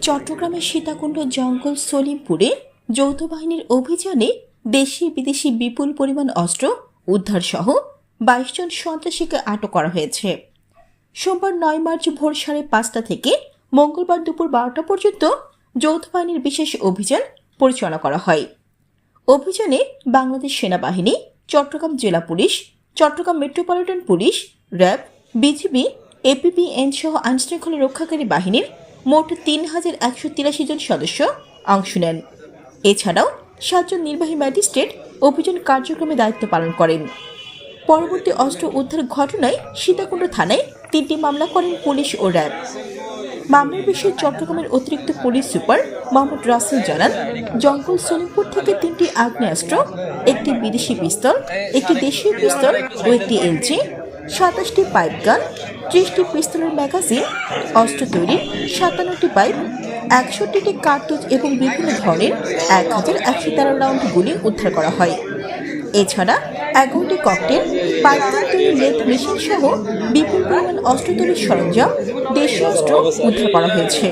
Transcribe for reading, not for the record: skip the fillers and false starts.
চট্টগ্রামের সীতাকুণ্ড জঙ্গল সলিমপুরে যৌথ বাহিনীর অভিযানে দেশি বিদেশি বিপুল পরিমাণ অস্ত্র উদ্ধার সহ 22 জন সন্ত্রাসীকে আটক করা হয়েছে। সোমবার 9 মার্চ ভোর 5:30 থেকে মঙ্গলবার দুপুর 12টা পর্যন্ত যৌথ বাহিনীর বিশেষ অভিযান পরিচালনা করা হয়। অভিযানে বাংলাদেশ সেনাবাহিনী, চট্টগ্রাম জেলা police, Chittagong metropolitan police, RAB, BGB, APBN সহ আইনশৃঙ্খলা রক্ষাকারী বাহিনীর মোট 3183 জন সদস্য অংশ নেন। এছাড়াও 7 জন নির্বাহী ম্যাজিস্ট্রেট অভিযান কার্যক্রমে দায়িত্ব পালন করেন। পরবর্তী অস্ত্র উদ্ধার ঘটনায় সীতাকুণ্ড থানায় 3টি মামলা করেন পুলিশ ও র্যাব। মামলার বিষয়ে চট্টগ্রামের অতিরিক্ত পুলিশ সুপার মোহাম্মদ রাসেল জানান, জঙ্গল সলিমপুর থেকে 3টি আগ্নেয়াস্ত্র, একটি বিদেশি পিস্তল, একটি দেশীয় পিস্তল ও একটি এলজি, 27টি পাইপ গান, 30টি পিস্তলের ম্যাগাজিন, অস্ত্র তৈরির 57টি পাইপ, 61টি কার্তুজ এবং বিভিন্ন ধরনের 1113 রাউন্ড গুলি উদ্ধার করা হয়। এছাড়া 11টি ককটেল, পাইপ গান তৈরির লেথ মেশিন সহ বিপুল পরিমাণ অস্ত্র তৈরির সরঞ্জাম, দেশীয় অস্ত্র উদ্ধার করা হয়েছে।